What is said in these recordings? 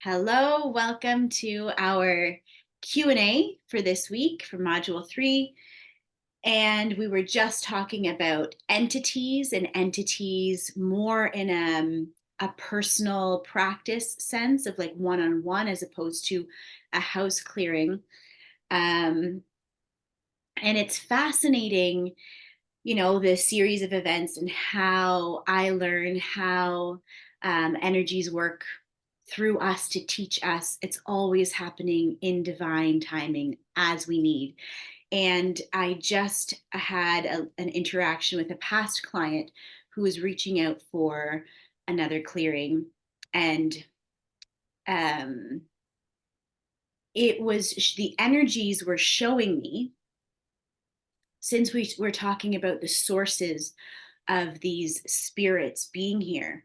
Hello, welcome to our Q&A for this week for Module 3. And we were just talking about entities and entities more in a personal practice sense of like one-on-one as opposed to a house clearing. And it's fascinating, the series of events and how I learn how energies work through us to teach us. It's always happening in divine timing as we need. And I just had an interaction with a past client who was reaching out for another clearing. And um, it was the energies were showing me, since we were talking about the sources of these spirits being here,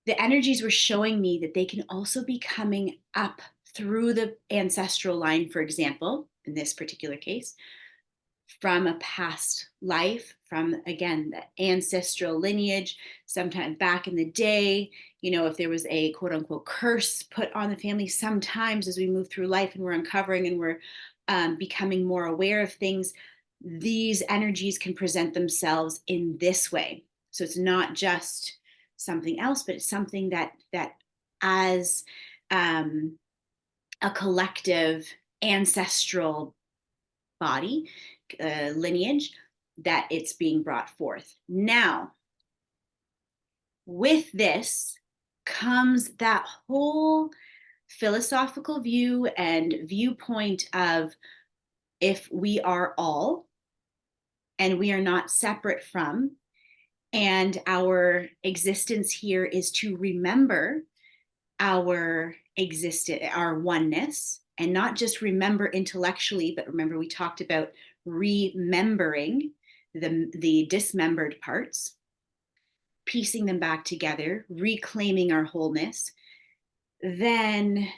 the energies were showing me that they can also be coming up through the ancestral line, for example, in this particular case, from a past life, from, again, the ancestral lineage, sometime back in the day, if there was a quote unquote curse put on the family, sometimes as we move through life and we're uncovering and we're becoming more aware of things, these energies can present themselves in this way. So it's not just something else, but it's something that as a collective ancestral body, lineage, that it's being brought forth. Now, with this comes that whole philosophical view and viewpoint of, if we are all and we are not separate from, and our existence here is to remember our our oneness, and not just remember intellectually, but remember, we talked about remembering the dismembered parts, piecing them back together, reclaiming our wholeness. Then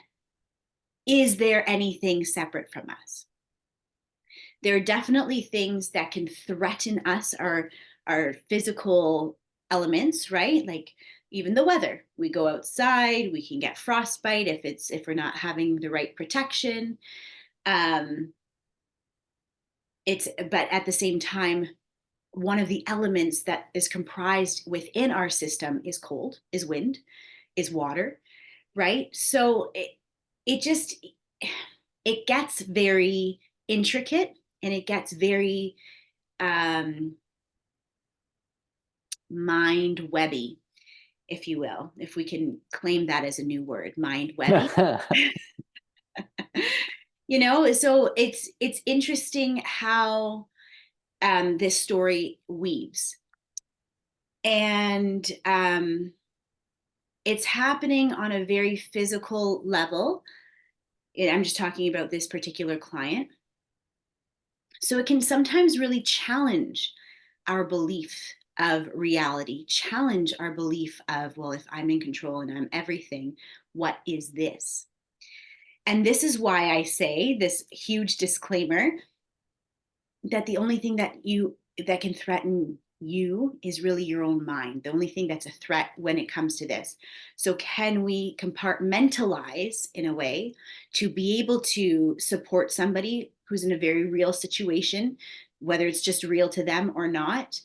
is there anything separate from us? There are definitely things that can threaten us, our physical elements, right? Like even the weather. We go outside, we can get frostbite if we're not having the right protection. But at the same time, one of the elements that is comprised within our system is cold, is wind, is water, right? So it gets very intricate, and it gets very mind webby, if you will, if we can claim that as a new word, mind webby. So it's interesting how this story weaves, and it's happening on a very physical level. I'm just talking about this particular client. So it can sometimes really challenge our belief of reality, challenge our belief of, well, if I'm in control and I'm everything, what is this? And this is why I say this huge disclaimer that the only thing that can threaten you is really your own mind. The only thing that's a threat when it comes to this. So can we compartmentalize in a way to be able to support somebody who's in a very real situation, whether it's just real to them or not?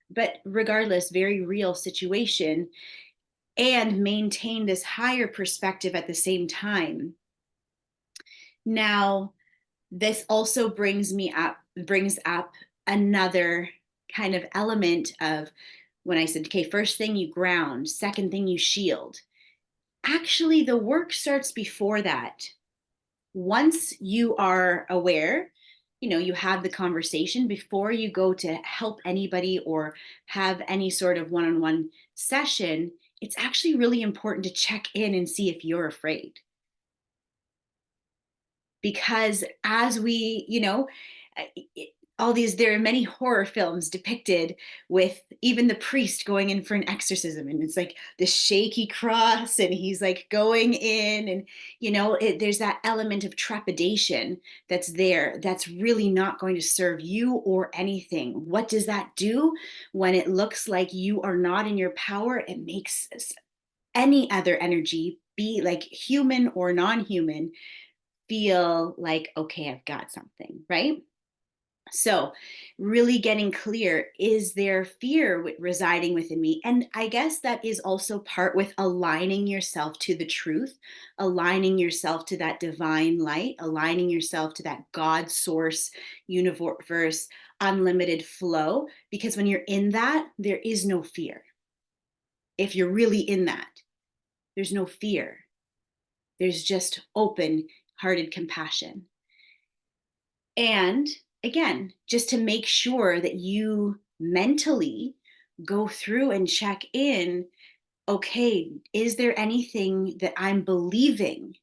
But regardless, very real situation, and maintain this higher perspective at the same time. Now, this also brings up another kind of element of, when I said, okay, first thing you ground, second thing you shield. Actually, the work starts before that. Once you are aware, you have the conversation before you go to help anybody or have any sort of one-on-one session. It's actually really important to check in and see if you're afraid. Because as we, there are many horror films depicted with even the priest going in for an exorcism, and it's like the shaky cross, and he's like going in, and there's that element of trepidation that's there, that's really not going to serve you or anything. What does that do when it looks like you are not in your power? It makes any other energy, be like human or non-human, feel like, okay, I've got something, right? So, really getting clear, is there fear residing within me? And I guess that is also part with aligning yourself to the truth, aligning yourself to that divine light, aligning yourself to that God source, universe, unlimited flow. Because when you're in that, there is no fear. If you're really in that, there's no fear. There's just open hearted compassion. And again, just to make sure that you mentally go through and check in, okay, is there anything that I'm believing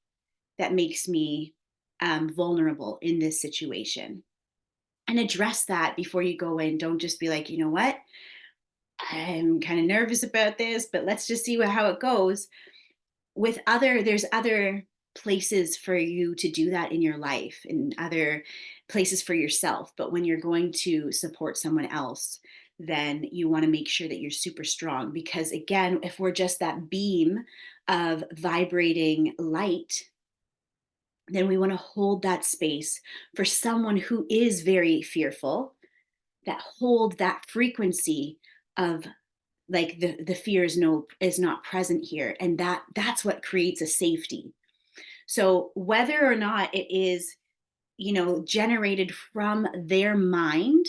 that makes me vulnerable in this situation? And address that before you go in. Don't just be like, you know what? I'm kind of nervous about this, but let's just see how it goes. There's other places for you to do that in your life, and other places for yourself. But when you're going to support someone else, then you want to make sure that you're super strong, because again, if we're just that beam of vibrating light, then we want to hold that space for someone who is very fearful, that hold that frequency of like the fear is not present here, and that's what creates a safety. So whether or not it is, generated from their mind,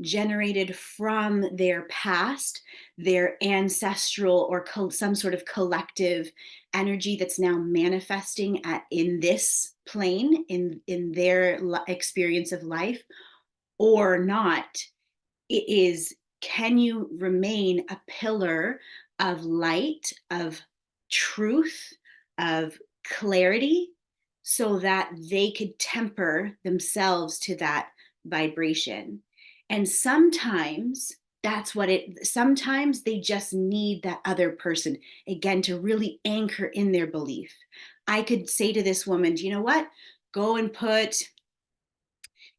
generated from their past, their ancestral or some sort of collective energy that's now manifesting in this plane, in their experience of life, or not, it is, can you remain a pillar of light, of truth, of clarity, so that they could temper themselves to that vibration? And sometimes they just need that other person, again, to really anchor in their belief. I could say to this woman, do you know what? Go and put,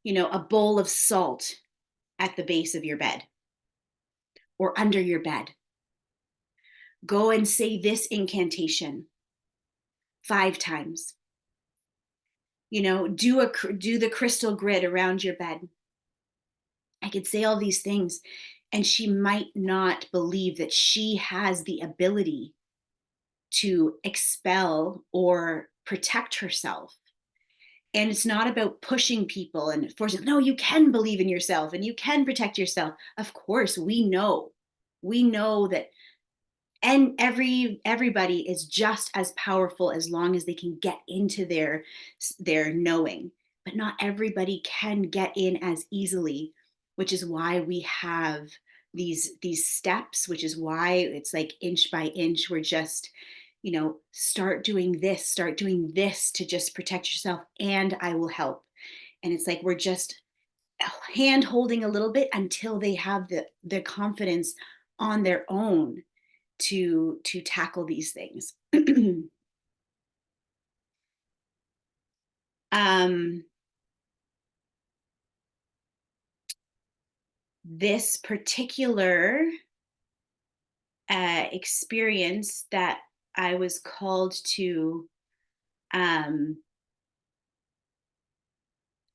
a bowl of salt at the base of your bed or under your bed. Go and say this incantation 5 times. Do the crystal grid around your bed. I could say all these things, and she might not believe that she has the ability to expel or protect herself. And it's not about pushing people and forcing, no, you can believe in yourself and you can protect yourself. Of course, we know that, and everybody is just as powerful as long as they can get into their knowing, but not everybody can get in as easily, which is why we have these steps, which is why it's like inch by inch. We're just, start doing this to just protect yourself, and I will help. And it's like we're just hand holding a little bit until they have the confidence on their own to tackle these things. um, this particular experience that I was called to, I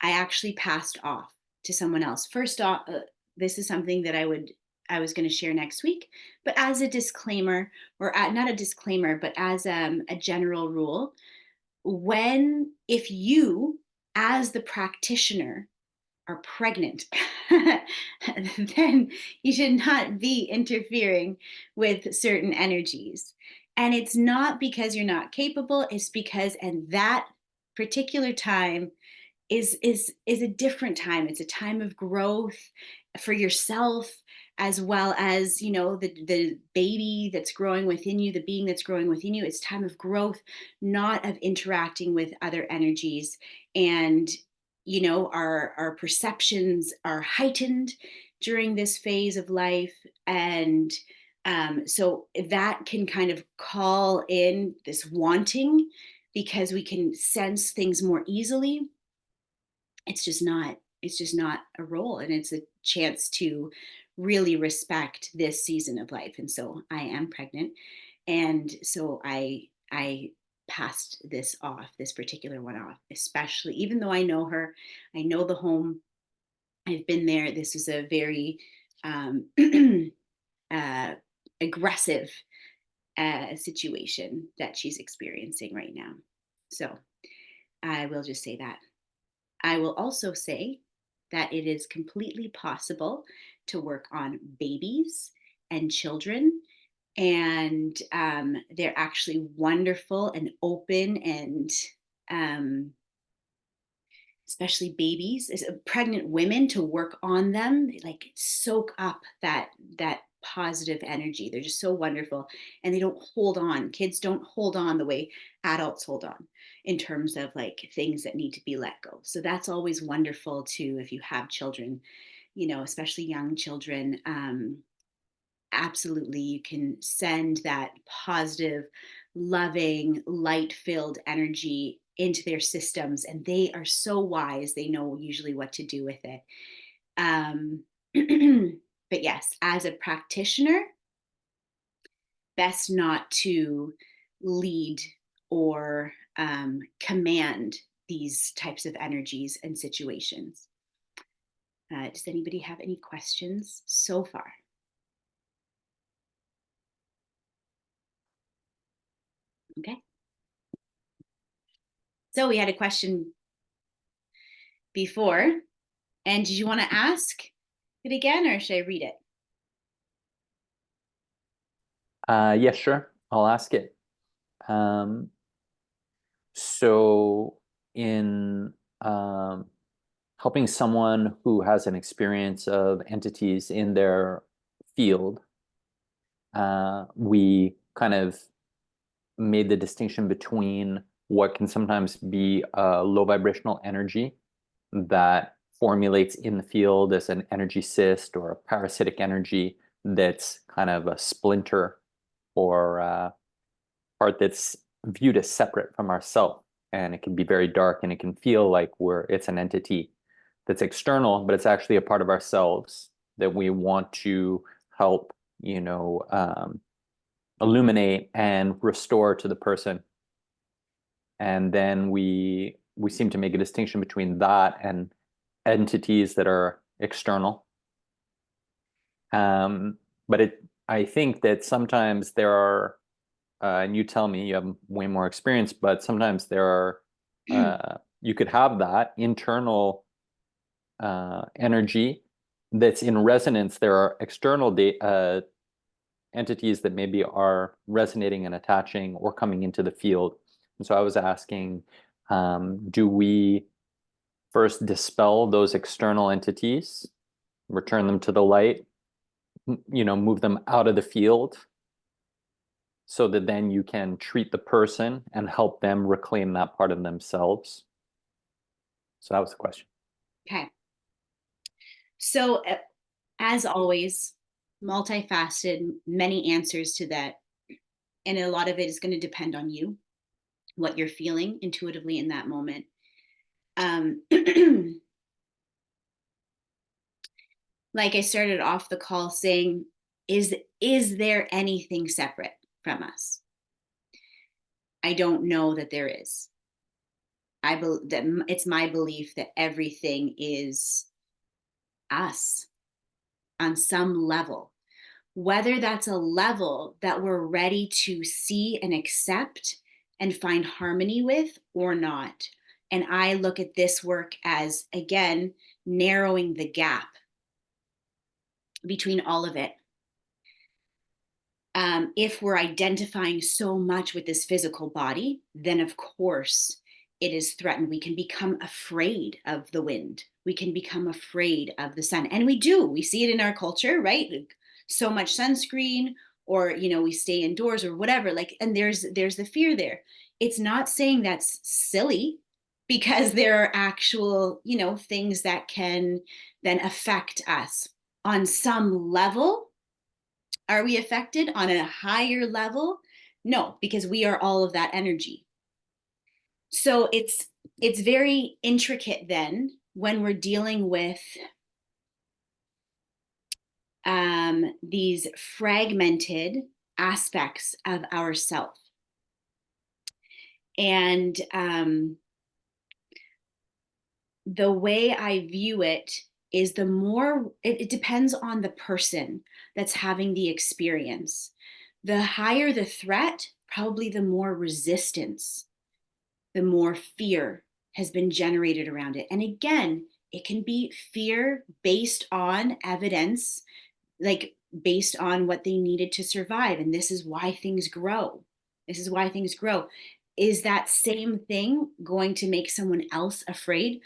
actually passed off to someone else. First off, this is something that I was going to share next week, but as a disclaimer, or not a disclaimer, but as a general rule, if you, as the practitioner, are pregnant, then you should not be interfering with certain energies. And it's not because you're not capable, it's because, and that particular time is a different time. It's a time of growth for yourself, as well as, the baby that's growing within you, the being that's growing within you. It's time of growth, not of interacting with other energies. And our perceptions are heightened during this phase of life. And so that can kind of call in this wanting, because we can sense things more easily. It's just not a role, and it's a chance to really respect this season of life. And so I am pregnant. And so I passed this particular one off, especially even though I know her, I know the home, I've been there. This is a very um, uh, aggressive situation that she's experiencing right now. So I will just say that. I will also say that it is completely possible to work on babies and children. And they're actually wonderful and open, and um, especially babies, pregnant women, to work on them. They like soak up that positive energy. They're just so wonderful, and they don't hold on. Kids don't hold on the way adults hold on in terms of like things that need to be let go. So that's always wonderful too if you have children, especially young children. Absolutely, you can send that positive, loving, light filled energy into their systems, and they are so wise. They know usually what to do with it. um, but yes, as a practitioner, best not to lead or command these types of energies and situations. Does anybody have any questions so far? Okay. So we had a question before, and did you want to ask it again, or should I read it? Yeah, sure. I'll ask it. So in helping someone who has an experience of entities in their field, we kind of made the distinction between what can sometimes be a low vibrational energy that formulates in the field as an energy cyst or a parasitic energy that's kind of a splinter or part that's viewed as separate from ourself. And it can be very dark and it can feel like it's an entity that's external, but it's actually a part of ourselves that we want to help, illuminate and restore to the person. And then we seem to make a distinction between that and entities that are external. But I think that sometimes there are, and you tell me, you have way more experience, but sometimes there are, you could have that internal energy that's in resonance. There are external entities that maybe are resonating and attaching or coming into the field. And so I was asking, do we first dispel those external entities, return them to the light, move them out of the field so that then you can treat the person and help them reclaim that part of themselves? So that was the question. Okay. So, as always, multifaceted, many answers to that. And a lot of it is going to depend on you, what you're feeling intuitively in that moment. Like I started off the call saying, is there anything separate from us? I don't know that there is. That it's my belief that everything is us on some level, whether that's a level that we're ready to see and accept and find harmony with or not. And I look at this work as, again, narrowing the gap between all of it. If we're identifying so much with this physical body, then of course it is threatened. We can become afraid of the wind. We can become afraid of the sun. And we do. We see it in our culture, right? So much sunscreen, or we stay indoors or whatever. Like, and there's the fear there. It's not saying that's silly, because there are actual, things that can then affect us on some level. Are we affected on a higher level? No, because we are all of that energy. So it's very intricate then when we're dealing with these fragmented aspects of ourself. And the way I view it is the more it depends on the person that's having the experience. The higher the threat, probably the more resistance, the more fear has been generated around it. And again, it can be fear based on evidence, like based on what they needed to survive. And this is why things grow. This is why things grow. Is that same thing going to make someone else afraid?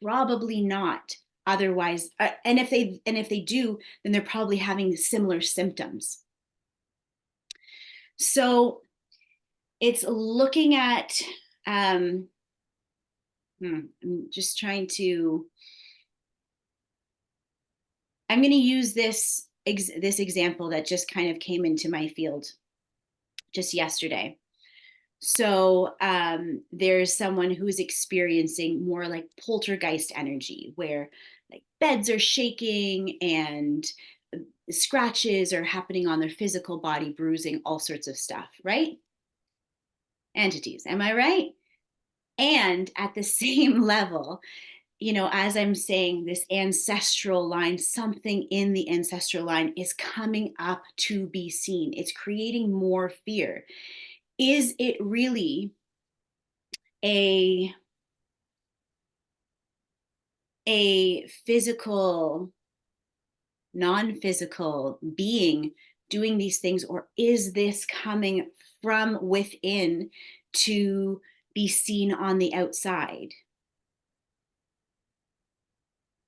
Probably not. Otherwise, and if they do, then they're probably having similar symptoms. So it's looking at I'm just trying to. I'm going to use this example that just kind of came into my field just yesterday. So there's someone who's experiencing more like poltergeist energy, where like beds are shaking and scratches are happening on their physical body, bruising, all sorts of stuff, right? Entities, am I right? And at the same level, as I'm saying, this ancestral line, something in the ancestral line is coming up to be seen. It's creating more fear. Is it really a physical, non-physical being doing these things, or is this coming from within to be seen on the outside?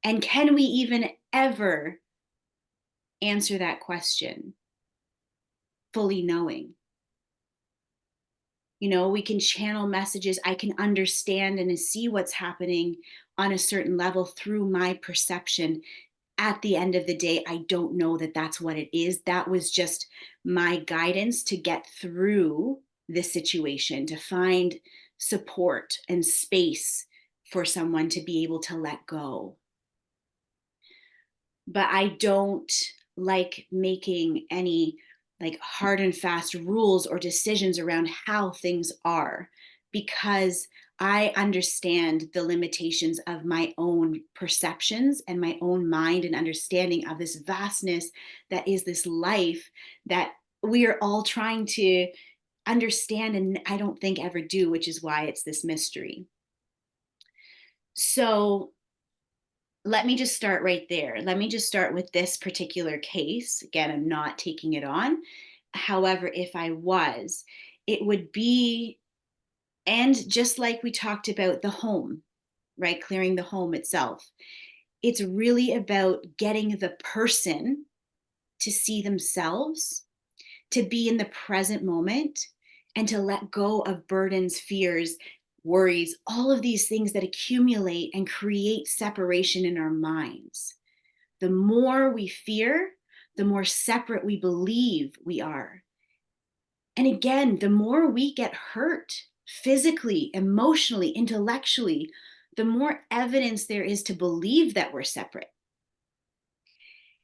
And can we even ever answer that question fully knowing? We can channel messages. I can understand and see what's happening on a certain level through my perception. At the end of the day, I don't know that that's what it is. That was just my guidance to get through this situation, to find support and space for someone to be able to let go. But I don't like making any like hard and fast rules or decisions around how things are, because I understand the limitations of my own perceptions and my own mind and understanding of this vastness that is this life that we are all trying to understand, and I don't think ever do, which is why it's this mystery. So let me just start right there. Let me just start with this particular case. Again, I'm not taking it on. However, if I was, it would be, and just like we talked about the home, right? Clearing the home itself. It's really about getting the person to see themselves, to be in the present moment, and to let go of burdens, fears, worries, all of these things that accumulate and create separation in our minds. The more we fear, the more separate we believe we are. And again, the more we get hurt physically, emotionally, intellectually, the more evidence there is to believe that we're separate.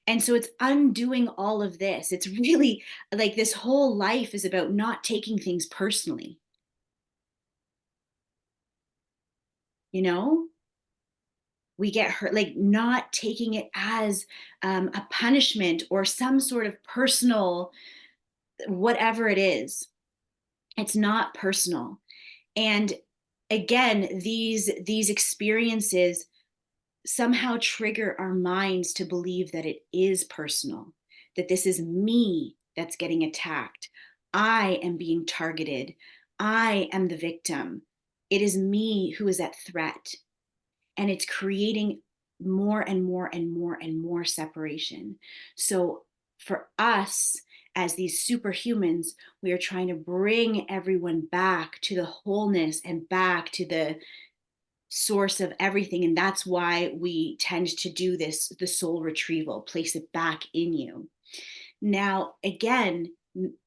And so it's undoing all of this. It's really like this whole life is about not taking things personally. You know, we get hurt, like not taking it as a punishment or some sort of personal, whatever it is. It's not personal. And again, these experiences somehow trigger our minds to believe that it is personal, that this is me that's getting attacked. I am being targeted. I am the victim. It is me who is at threat. And it's creating more and more and more and more separation. So for us, as these superhumans, we are trying to bring everyone back to the wholeness and back to the source of everything. And that's why we tend to do this, the soul retrieval, place it back in you. Now, again,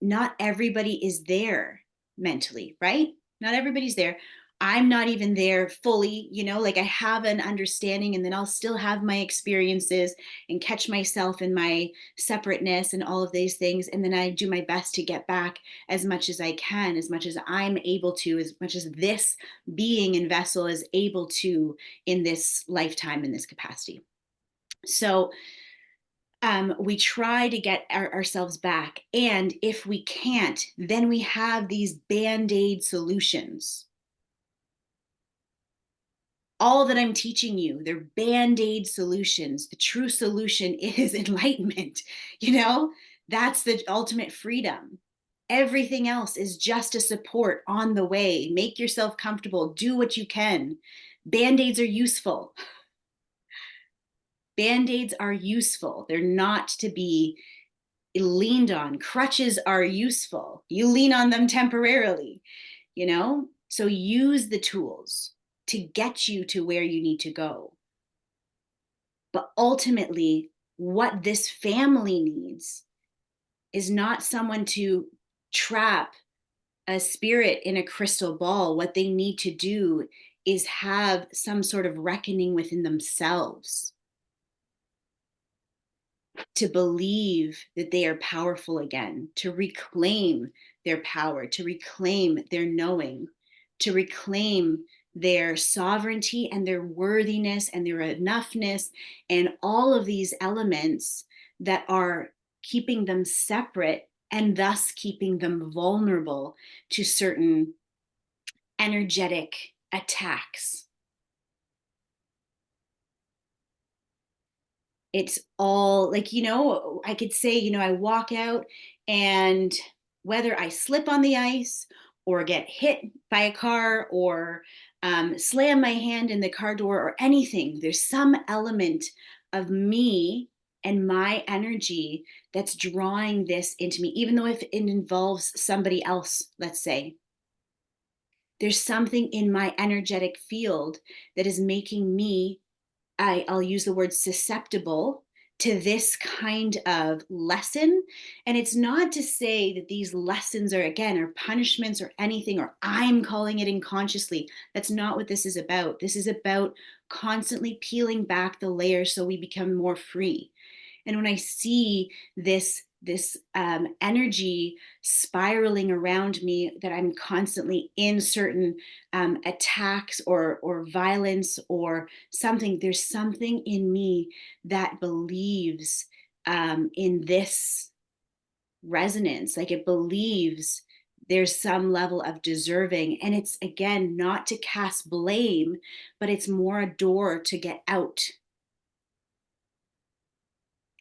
not everybody is there mentally, right? Not everybody's there. I'm not even there fully, like I have an understanding, and then I'll still have my experiences and catch myself in my separateness and all of these things. And then I do my best to get back as much as I can, as much as I'm able to, as much as this being and vessel is able to in this lifetime, in this capacity. So we try to get ourselves back. And if we can't, then we have these band aid solutions. All that I'm teaching you, they're band aid solutions. The true solution is enlightenment. That's the ultimate freedom. Everything else is just a support on the way. Make yourself comfortable, do what you can. Band aids are useful. Band aids are useful. They're not to be leaned on. Crutches are useful. You lean on them temporarily, So use the tools to get you to where you need to go. But ultimately, what this family needs is not someone to trap a spirit in a crystal ball. What they need to do is have some sort of reckoning within themselves, to believe that they are powerful again, to reclaim their power, to reclaim their knowing, to reclaim their sovereignty and their worthiness and their enoughness, and all of these elements that are keeping them separate and thus keeping them vulnerable to certain energetic attacks. It's all like, I could say, I walk out, and whether I slip on the ice or get hit by a car or slam my hand in the car door or anything, there's some element of me and my energy that's drawing this into me, even though if it involves somebody else, let's say. There's something in my energetic field that is making me, I'll use the word susceptible to this kind of lesson. And it's not to say that these lessons are, again, are punishments or anything, or I'm calling it unconsciously. That's not what this is about. This is about constantly peeling back the layers so we become more free. And when I see this energy spiraling around me, that I'm constantly in certain attacks or violence or something, there's something in me that believes in this resonance. Like, it believes there's some level of deserving. And it's, again, not to cast blame, but it's more a door to get out.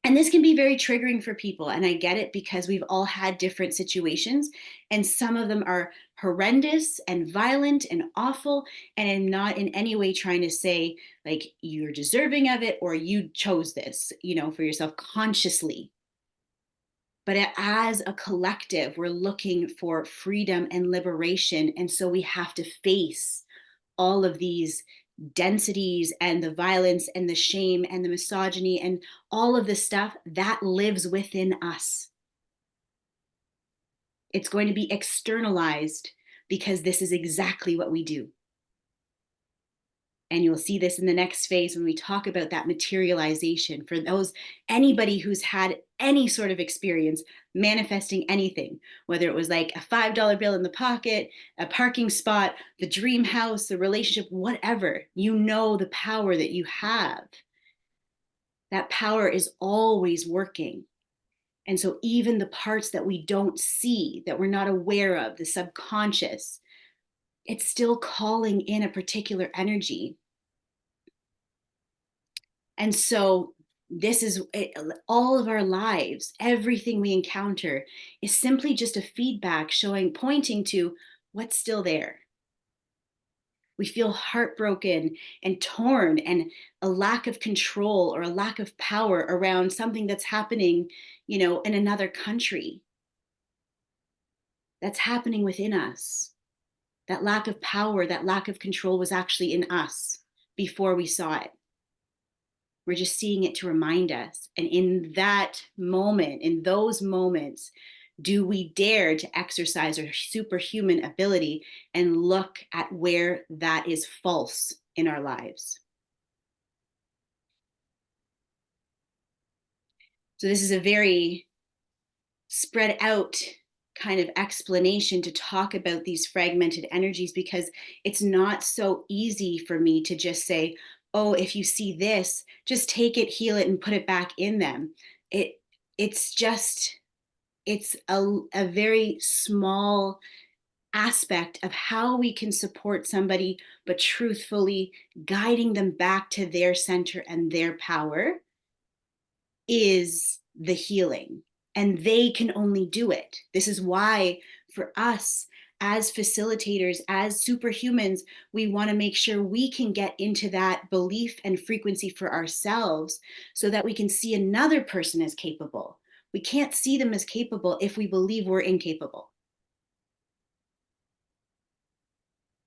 And this can be very triggering for people. And I get it, because we've all had different situations, and some of them are horrendous and violent and awful. And I'm not in any way trying to say, like, you're deserving of it or you chose this, for yourself consciously. But as a collective, we're looking for freedom and liberation. And so we have to face all of these densities and the violence and the shame and the misogyny and all of the stuff that lives within us. It's going to be externalized, because this is exactly what we do. And you'll see this in the next phase when we talk about that materialization. For anybody who's had any sort of experience manifesting anything, whether it was like a $5 bill in the pocket, a parking spot, the dream house, the relationship, whatever, the power that you have. That power is always working. And so even the parts that we don't see, that we're not aware of, the subconscious, it's still calling in a particular energy. And so this is it, all of our lives, everything we encounter is simply just a feedback pointing to what's still there. We feel heartbroken and torn and a lack of control or a lack of power around something that's happening, in another country. That's happening within us. That lack of power, that lack of control was actually in us before we saw it. We're just seeing it to remind us. And in that moment, in those moments, Do we dare to exercise our superhuman ability and look at where that is false in our lives? So, this is a very spread out kind of explanation to talk about these fragmented energies, because it's not so easy for me to just say, oh, if you see this, just take it, heal it, and put it back in them. It's just, it's a very small aspect of how we can support somebody, but truthfully guiding them back to their center and their power is the healing. And they can only do it. This is why, for us as facilitators, as superhumans, we want to make sure we can get into that belief and frequency for ourselves so that we can see another person as capable. We can't see them as capable if we believe we're incapable.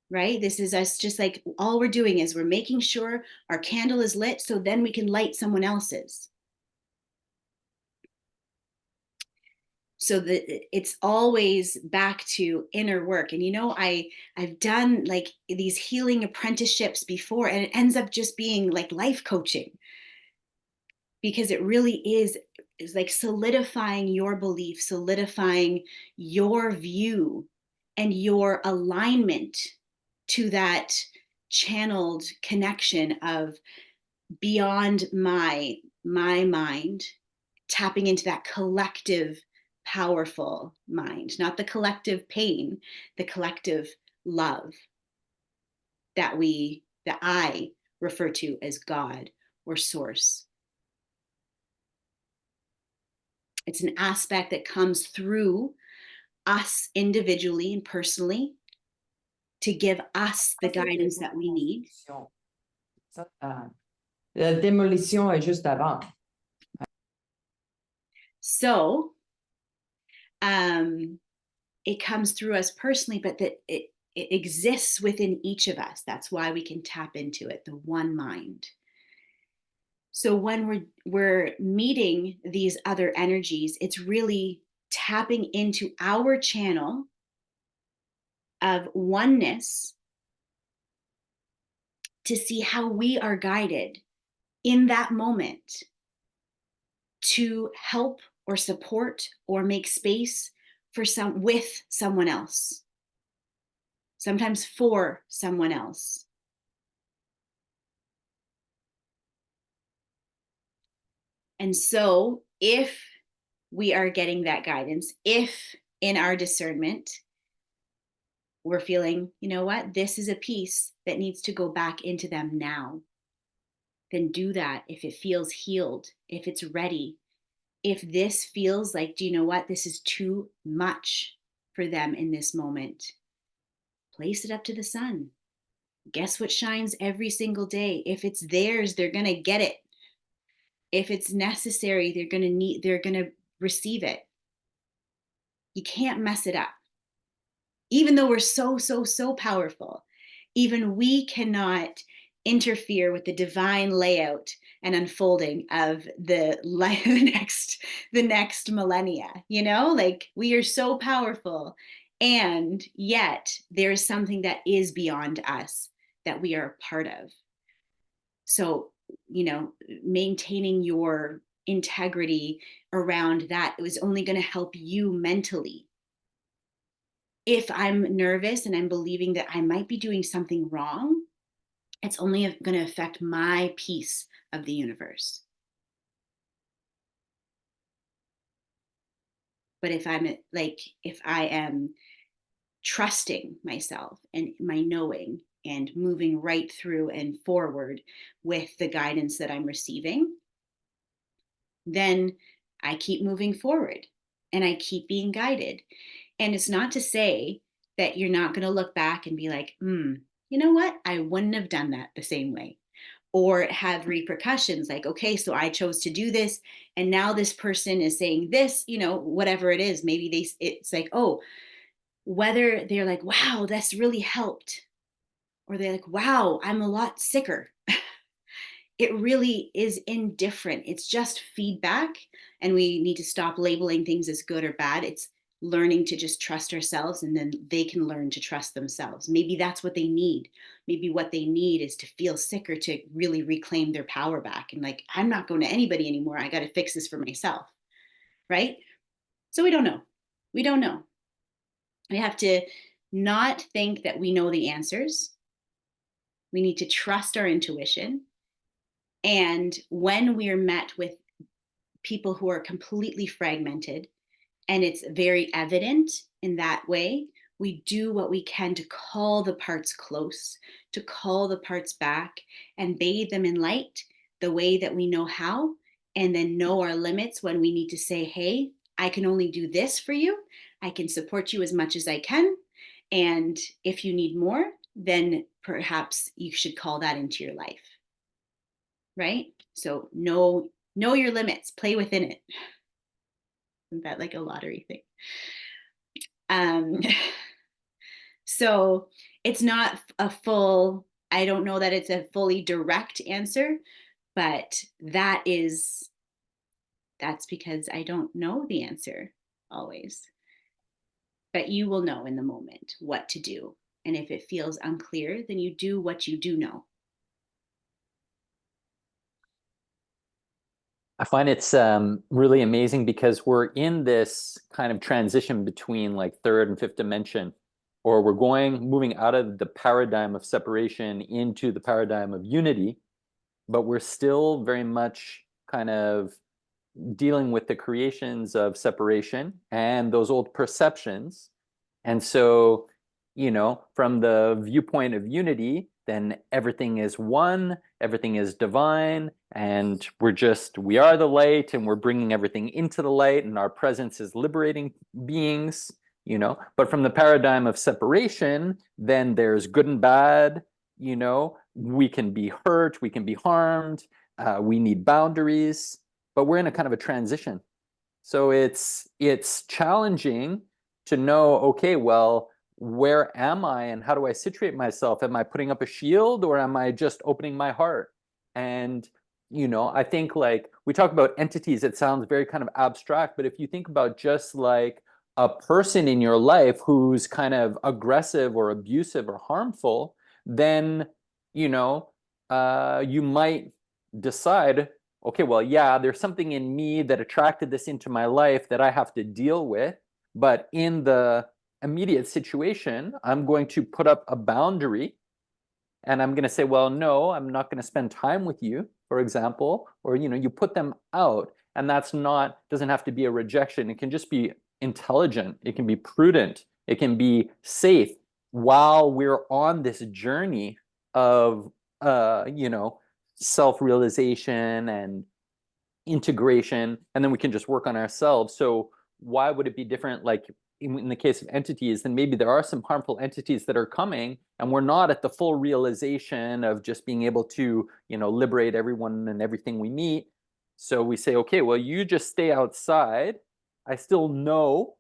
Right? This is us, just like all we're doing is we're making sure our candle is lit so then we can light someone else's. So that it's always back to inner work. And I've done like these healing apprenticeships before, and it ends up just being like life coaching, because it really is like solidifying your belief, solidifying your view and your alignment to that channeled connection of beyond my mind, tapping into that collective powerful mind, not the collective pain, the collective love that I refer to as God or source. It's an aspect that comes through us individually and personally to give us the guidance that we need. La démolition est juste avant. So it comes through us personally, but that it exists within each of us. That's why we can tap into it, the one mind. So when we're meeting these other energies, it's really tapping into our channel of oneness to see how we are guided in that moment to help or support or make space for with someone else, sometimes for someone else. And so if we are getting that guidance, if in our discernment we're feeling, you know what, this is a piece that needs to go back into them now, then do that. If it feels healed, if it's ready, if this feels like, do you know what, this is too much for them in this moment, place it up to the sun. Guess what shines every single day? If it's theirs, they're going to get it. If it's necessary, they're going to receive it. You can't mess it up. Even though we're so powerful, even we cannot interfere with the divine layout and unfolding of the next millennia. Like, we are so powerful, and yet there is something that is beyond us that we are a part of. So, maintaining your integrity around that is only going to help you mentally. If I'm nervous and I'm believing that I might be doing something wrong, it's only going to affect my piece of the universe. But if I am trusting myself and my knowing and moving right through and forward with the guidance that I'm receiving, then I keep moving forward and I keep being guided. And it's not to say that you're not going to look back and be like, you know what? I wouldn't have done that the same way. Or have repercussions like, okay, so I chose to do this, and now this person is saying this, whatever it is. Maybe it's like, oh, whether they're like, wow, that's really helped, or they're like, wow, I'm a lot sicker. It really is indifferent. It's just feedback, and we need to stop labeling things as good or bad. It's learning to just trust ourselves, and then they can learn to trust themselves. Maybe that's what they need. Maybe what they need is to feel sick or to really reclaim their power back. And like, I'm not going to anybody anymore. I got to fix this for myself. Right. So we don't know. We don't know. We have to not think that we know the answers. We need to trust our intuition. And when we are met with people who are completely fragmented, and it's very evident in that way, we do what we can to call the parts close, to call the parts back and bathe them in light the way that we know how, and then know our limits when we need to say, hey, I can only do this for you. I can support you as much as I can. And if you need more, then perhaps you should call that into your life. Right? So know your limits, play within it. Isn't that like a lottery thing? So it's not a full, I don't know that it's a fully direct answer, but that's because I don't know the answer always. But you will know in the moment what to do. And if it feels unclear, then you do what you do know. I find it's really amazing because we're in this kind of transition between like third and fifth dimension, or we're moving out of the paradigm of separation into the paradigm of unity, but we're still very much kind of dealing with the creations of separation and those old perceptions. And so, from the viewpoint of unity, then everything is one, everything is divine, and we are the light, and we're bringing everything into the light, and our presence is liberating beings, But from the paradigm of separation, then there's good and bad, we can be hurt, we can be harmed, we need boundaries, but we're in a kind of a transition. So it's challenging to know, okay, well, where am I and how do I situate myself? Am I putting up a shield or am I just opening my heart? And, I think like we talk about entities, it sounds very kind of abstract, but if you think about just like a person in your life who's kind of aggressive or abusive or harmful, then, you might decide, okay, well, yeah, there's something in me that attracted this into my life that I have to deal with. But in the immediate situation, I'm going to put up a boundary and I'm going to say, well, no, I'm not going to spend time with you, for example, or, you put them out. And doesn't have to be a rejection. It can just be intelligent. It can be prudent. It can be safe while we're on this journey of, self-realization and integration, and then we can just work on ourselves. So why would it be different, like in the case of entities? Then maybe there are some harmful entities that are coming and we're not at the full realization of just being able to, liberate everyone and everything we meet. So we say, okay, well, you just stay outside. I still know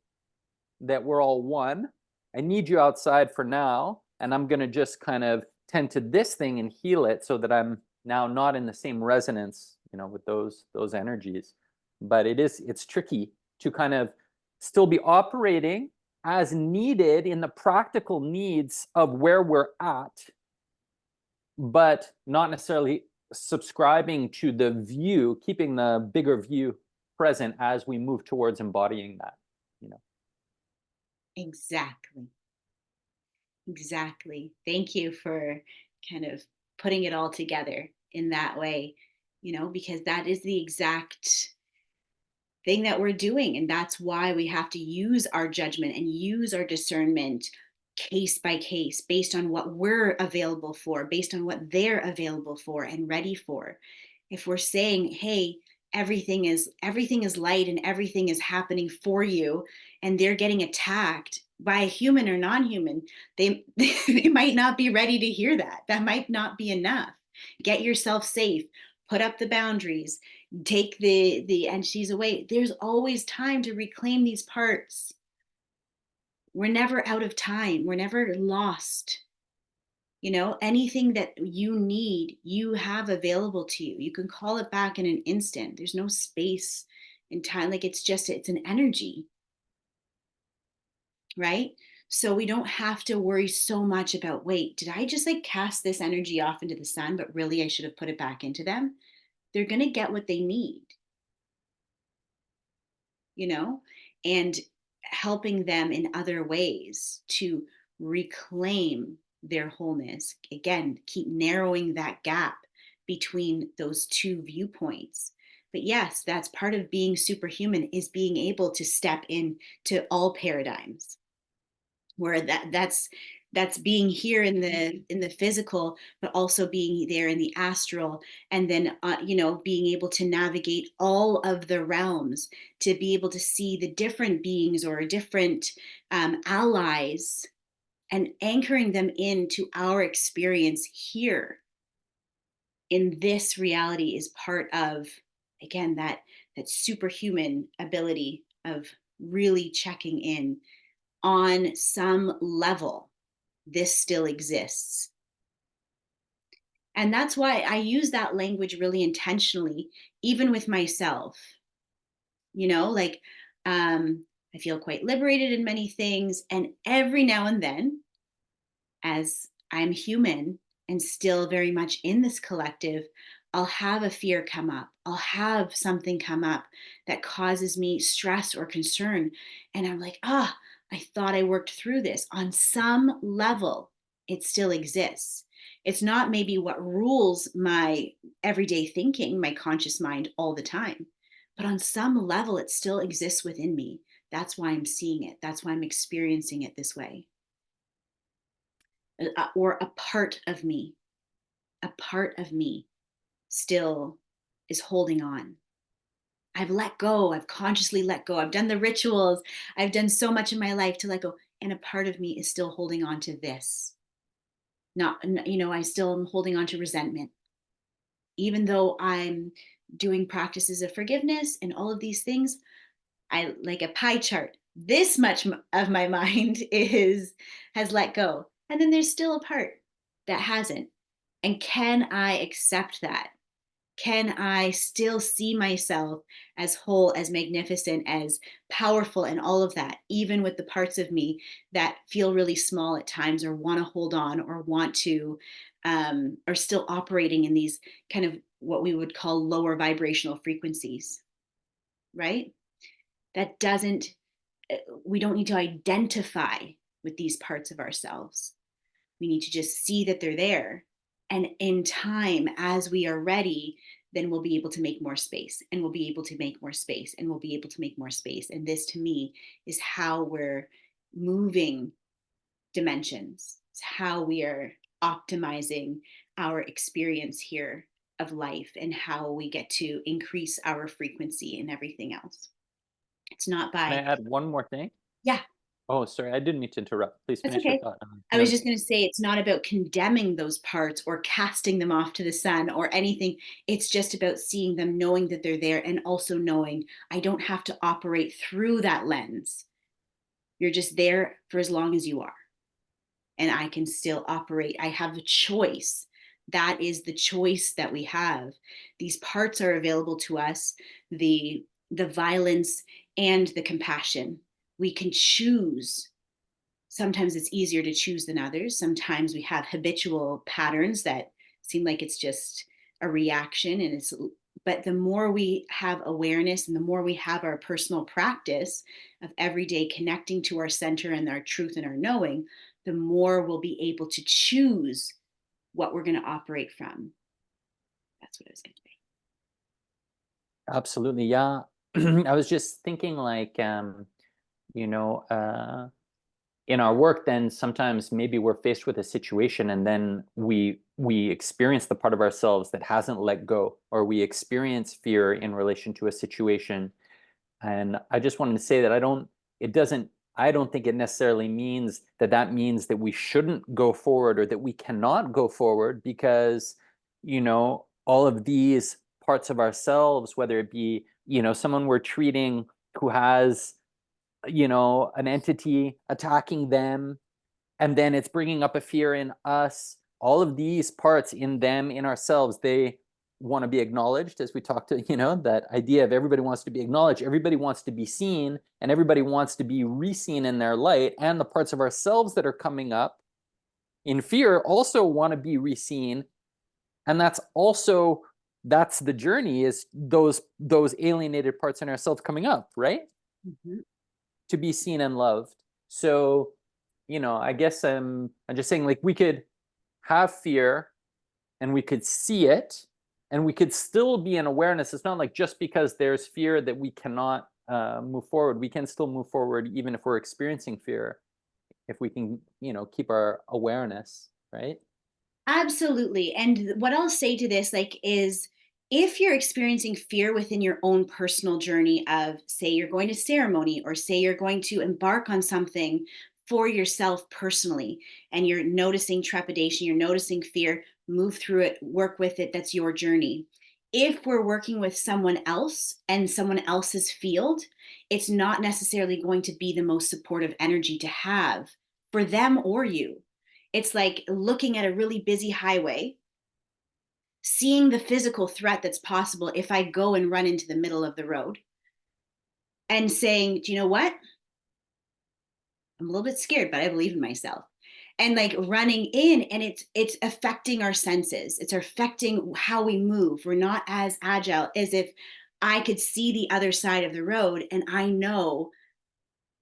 that we're all one. I need you outside for now, and I'm going to just kind of tend to this thing and heal it so that I'm now not in the same resonance, with those energies. But it's tricky to kind of still be operating as needed in the practical needs of where we're at, but not necessarily subscribing to the view, keeping the bigger view present as we move towards embodying that. Exactly. Exactly. Thank you for kind of putting it all together in that way, because that is the exact thing that we're doing. And that's why we have to use our judgment and use our discernment case by case based on what we're available for, based on what they're available for and ready for. If we're saying, hey, everything is light and everything is happening for you, and they're getting attacked by a human or non-human, they they might not be ready to hear that. That might not be enough. Get yourself safe, put up the boundaries, take the entities away. There's always time to reclaim these parts. We're never out of time. We're never lost. Anything that you need, you have available to you. You can call it back in an instant. There's no space in time. Like it's an energy. right? So we don't have to worry so much about, wait, did I just like cast this energy off into the sun, but really I should have put it back into them? They're going to get what they need, you know, and helping them in other ways to reclaim their wholeness. Again, keep narrowing that gap between those two viewpoints. But yes, that's part of being superhuman, is being able to step into all paradigms, where that's being here in the physical, but also being there in the astral, and then being able to navigate all of the realms, to be able to see the different beings or different allies, and anchoring them into our experience here in this reality is part of, again, that superhuman ability of really checking in on some level. This still exists. And that's why I use that language really intentionally, even with myself. Like, I feel quite liberated in many things. And every now and then, as I'm human and still very much in this collective, I'll have a fear come up. I'll have something come up that causes me stress or concern. And I'm like, I thought I worked through this. On some level, it still exists. It's not maybe what rules my everyday thinking, my conscious mind all the time, but on some level, it still exists within me. That's why I'm seeing it. That's why I'm experiencing it this way. Or a part of me still is holding on. I've let go. I've consciously let go. I've done the rituals. I've done so much in my life to let go. And a part of me is still holding on to this. I still am holding on to resentment. Even though I'm doing practices of forgiveness and all of these things, I like a pie chart. This much of my mind has let go. And then there's still a part that hasn't. And can I accept that? Can I still see myself as whole, as magnificent, as powerful, and all of that, even with the parts of me that feel really small at times, or want to hold on, or want to, are still operating in these kind of what we would call lower vibrational frequencies, right? That doesn't, we don't need to identify with these parts of ourselves. We need to just see that they're there. And in time, as we are ready, then we'll be able to make more space, and we'll be able to make more space, and we'll be able to make more space. And this, to me, is how we're moving dimensions. It's how we are optimizing our experience here of life, and how we get to increase our frequency and everything else. It's not Can I by, add one more thing? yeah, Oh, sorry, I didn't mean to interrupt. Please that's finish your okay. thought. I was just going to say, it's not about condemning those parts or casting them off to the sun or anything. It's just about seeing them, knowing that they're there, and also knowing I don't have to operate through that lens. You're just there for as long as you are. And I can still operate. I have a choice. That is the choice that we have. These parts are available to us, the violence and the compassion. We can choose. Sometimes it's easier to choose than others. Sometimes we have habitual patterns that seem like it's just a reaction, and but the more we have awareness, and the more we have our personal practice of every day connecting to our center and our truth and our knowing, the more we'll be able to choose what we're going to operate from. That's what I was going to say. Absolutely, yeah. I was just thinking, like, you know, in our work, then sometimes maybe we're faced with a situation, and then we experience the part of ourselves that hasn't let go, or we experience fear in relation to a situation. And I just wanted to say that I don't think it necessarily means that means that we shouldn't go forward, or that we cannot go forward, because, all of these parts of ourselves, whether it be, someone we're treating who has, an entity attacking them, and then it's bringing up a fear in us, all of these parts in them, in ourselves, want to be acknowledged, as we talked to, that idea of everybody wants to be acknowledged, everybody wants to be seen, and everybody wants to be re-seen in their light. And the parts of ourselves that are coming up in fear also want to be re-seen. And that's the journey, is those alienated parts in ourselves coming up, right? Mm-hmm. To be seen and loved. So, I guess I'm just saying, like, we could have fear and we could see it and we could still be in awareness. It's not like just because there's fear that we cannot move forward. We can still move forward even if we're experiencing fear, if we can, keep our awareness, right? Absolutely. And what I'll say to this, like, is if you're experiencing fear within your own personal journey of, say, you're going to ceremony, or say you're going to embark on something for yourself personally, and you're noticing trepidation, you're noticing fear, move through it, work with it. That's your journey. If we're working with someone else and someone else's field, it's not necessarily going to be the most supportive energy to have for them or you. It's like looking at a really busy highway, seeing the physical threat that's possible if I go and run into the middle of the road, and saying, do you know what? I'm a little bit scared, but I believe in myself. And like running in, and it's affecting our senses. It's affecting how we move. We're not as agile as if I could see the other side of the road and I know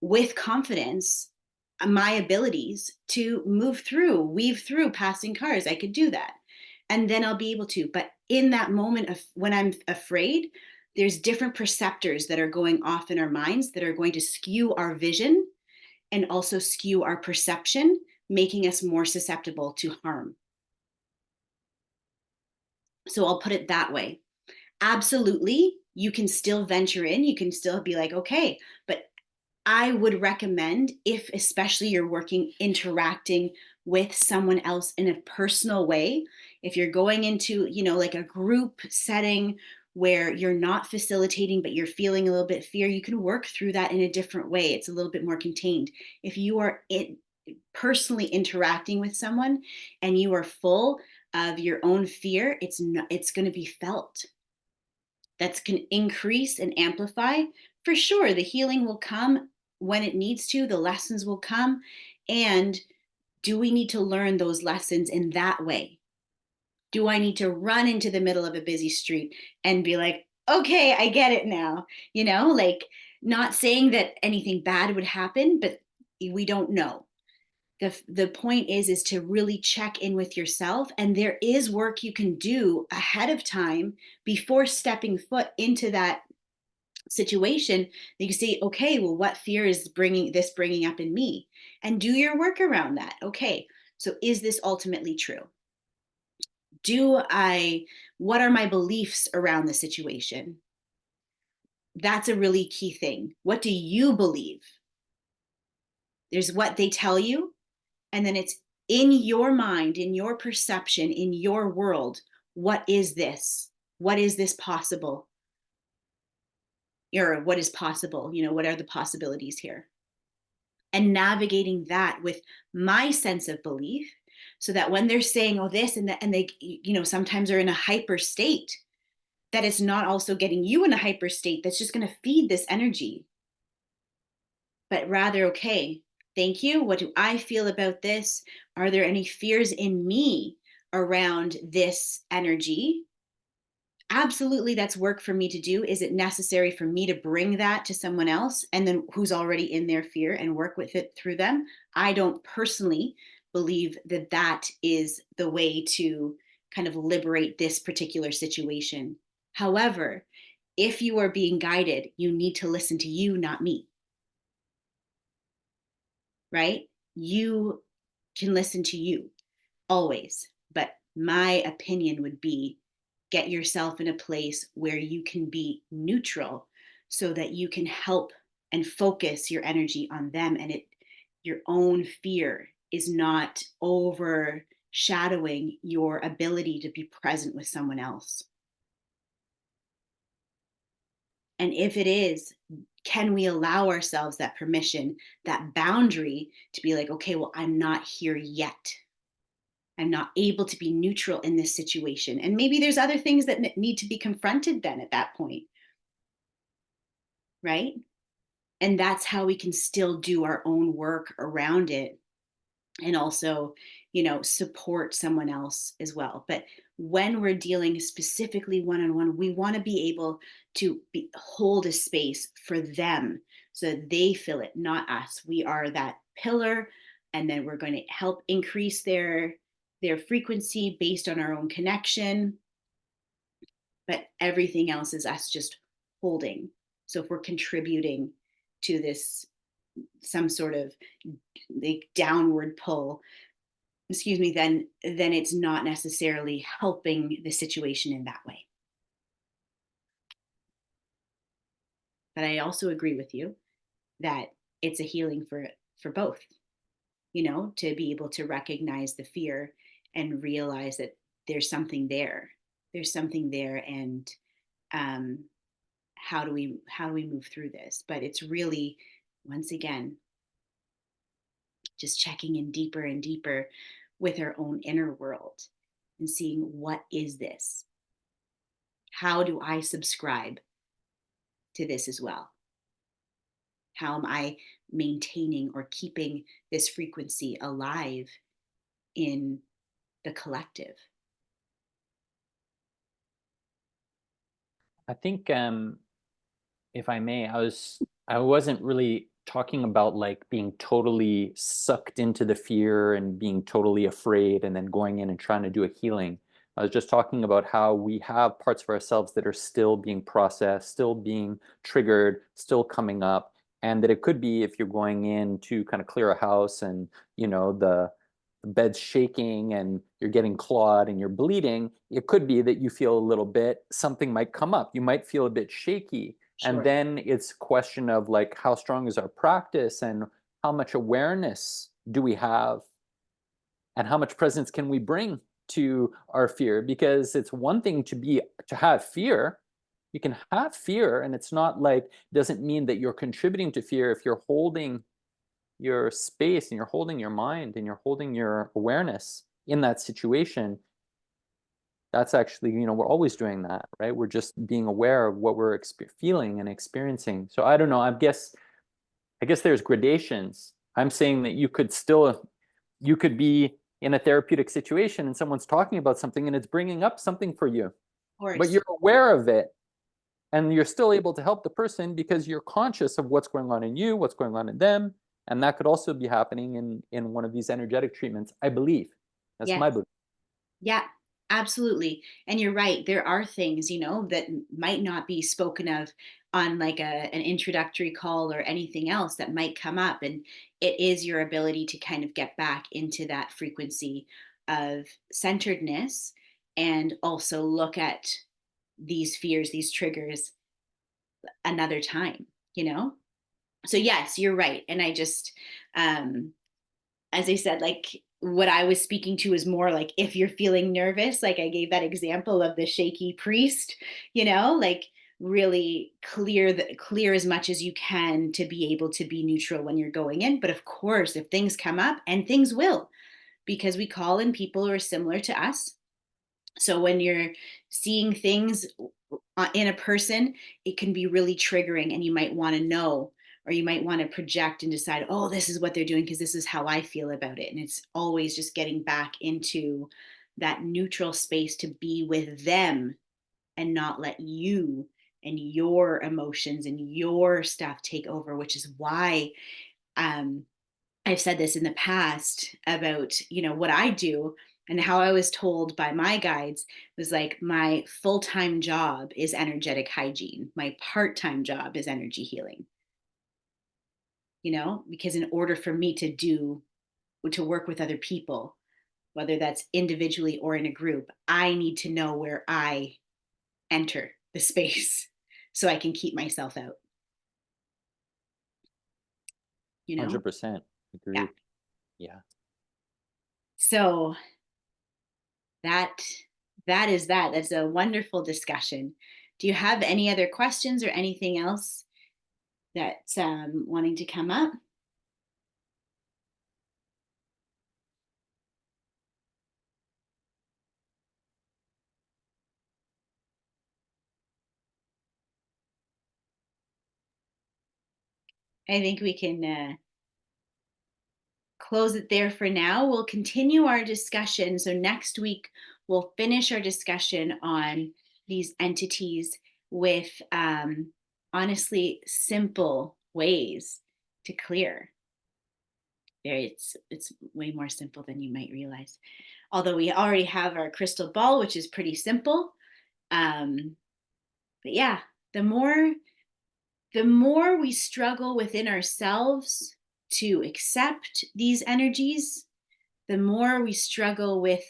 with confidence my abilities to move through, weave through passing cars. I could do that. And then I'll be able to. But in that moment of when I'm afraid, there's different perceptors that are going off in our minds that are going to skew our vision and also skew our perception, making us more susceptible to harm. So I'll put it that way. Absolutely, you can still venture in, you can still be like, okay, but I would recommend, if especially you're interacting with someone else in a personal way, if you're going into, like a group setting where you're not facilitating, but you're feeling a little bit of fear, you can work through that in a different way. It's a little bit more contained. If you are personally interacting with someone and you are full of your own fear, it's going to be felt. That's can increase and amplify. For sure, the healing will come when it needs to, the lessons will come. And do we need to learn those lessons in that way? Do I need to run into the middle of a busy street and be like, okay, I get it now? Like, not saying that anything bad would happen, but we don't know. The point is to really check in with yourself, and there is work you can do ahead of time before stepping foot into that situation. You can say, okay, well, what fear is bringing up in me, and do your work around that. Okay, so is this ultimately true? What are my beliefs around the situation? That's a really key thing. What do you believe? There's what they tell you, and then it's in your mind, in your perception, in your world. What is this? What is this possible? Or what is possible? What are the possibilities here? And navigating that with my sense of belief, so that when they're saying, oh, this and that, and they, sometimes are in a hyper state, that it's not also getting you in a hyper state that's just going to feed this energy. But rather, okay, thank you. What do I feel about this? Are there any fears in me around this energy? Absolutely, that's work for me to do. Is it necessary for me to bring that to someone else and then who's already in their fear and work with it through them? I don't personally believe that that is the way to kind of liberate this particular situation. However, if you are being guided, you need to listen to you, not me. Right? You can listen to you always. But my opinion would be, get yourself in a place where you can be neutral so that you can help and focus your energy on them, and your own fear is not overshadowing your ability to be present with someone else. And if it is, can we allow ourselves that permission, that boundary to be like, okay, well, I'm not here yet. I'm not able to be neutral in this situation. And maybe there's other things that need to be confronted then at that point, right? And that's how we can still do our own work around it, and also, support someone else as well. But when we're dealing specifically one-on-one, we want to be able to hold a space for them so that they feel it, not us. We are that pillar, and then we're going to help increase their frequency based on our own connection, but everything else is us just holding. So if we're contributing to this, some sort of like downward pull, excuse me, then it's not necessarily helping the situation in that way. But I also agree with you that it's a healing for both, to be able to recognize the fear and realize that there's something there. There's something there, and how do we move through this? But it's really, once again, just checking in deeper and deeper with our own inner world and seeing, what is this? How do I subscribe to this as well? How am I maintaining or keeping this frequency alive in the collective? I think if I may, I wasn't really talking about like being totally sucked into the fear and being totally afraid and then going in and trying to do a healing. I was just talking about how we have parts of ourselves that are still being processed, still being triggered, still coming up, and that it could be, if you're going in to kind of clear a house and the bed's shaking and you're getting clawed and you're bleeding, it could be that you feel a little bit, something might come up. You might feel a bit shaky. Sure. And then it's a question of like, how strong is our practice and how much awareness do we have and how much presence can we bring to our fear? Because it's one thing to have fear. You can have fear, and it's not like, doesn't mean that you're contributing to fear if you're holding your space and you're holding your mind and you're holding your awareness in that situation. That's actually, we're always doing that, right? We're just being aware of what we're feeling and experiencing. So I don't know, I guess there's gradations. I'm saying that you could be in a therapeutic situation and someone's talking about something and it's bringing up something for you, but you're aware of it, and you're still able to help the person because you're conscious of what's going on in you, what's going on in them. And that could also be happening in one of these energetic treatments, I believe. That's my belief. Yeah, absolutely. And you're right. There are things, that might not be spoken of on like an introductory call or anything else that might come up. And it is your ability to kind of get back into that frequency of centeredness, and also look at these fears, these triggers another time, So yes, you're right. And I just, as I said, like, what I was speaking to is more like, if you're feeling nervous, like I gave that example of the shaky priest, like really clear as much as you can to be able to be neutral when you're going in. But of course, if things come up, and things will, because we call in people who are similar to us. So when you're seeing things in a person, it can be really triggering, and you might want to know, or you might want to project and decide, oh, this is what they're doing because this is how I feel about it. And it's always just getting back into that neutral space to be with them and not let you and your emotions and your stuff take over, which is why I've said this in the past about, what I do, and how I was told by my guides was like, my full-time job is energetic hygiene. My part-time job is energy healing. Because in order for me to work with other people, whether that's individually or in a group, I need to know where I enter the space so I can keep myself out. 100% Yeah. agreed. Yeah. So that's a wonderful discussion. Do you have any other questions or anything else that's wanting to come up? I think we can close it there for now. We'll continue our discussion. So next week, we'll finish our discussion on these entities with honestly simple ways to clear. It's way more simple than you might realize. Although we already have our crystal ball, which is pretty simple. But yeah, the more we struggle within ourselves to accept these energies, the more we struggle with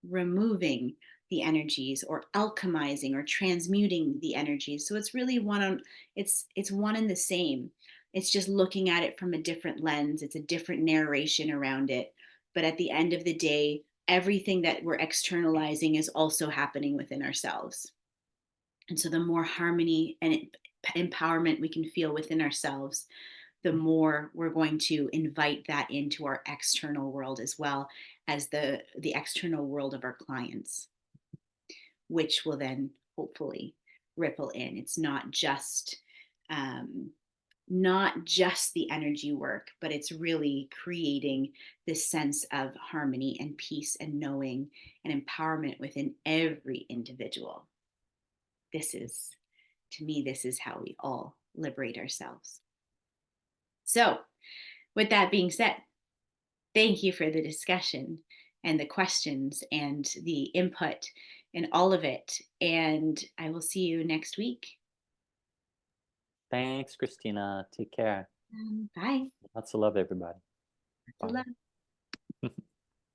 removing the energies or alchemizing or transmuting the energies. So it's really it's one and the same. It's just looking at it from a different lens. It's a different narration around it. But at the end of the day, everything that we're externalizing is also happening within ourselves. And so the more harmony and empowerment we can feel within ourselves, the more we're going to invite that into our external world as well as the external world of our clients, which will then hopefully ripple in. It's not just the energy work, but it's really creating this sense of harmony and peace and knowing and empowerment within every individual. To me, this is how we all liberate ourselves. So, with that being said, thank you for the discussion and the questions and the input and all of it. And I will see you next week. Thanks, Christina. Take care. Bye. Lots of love, everybody. Lots of love.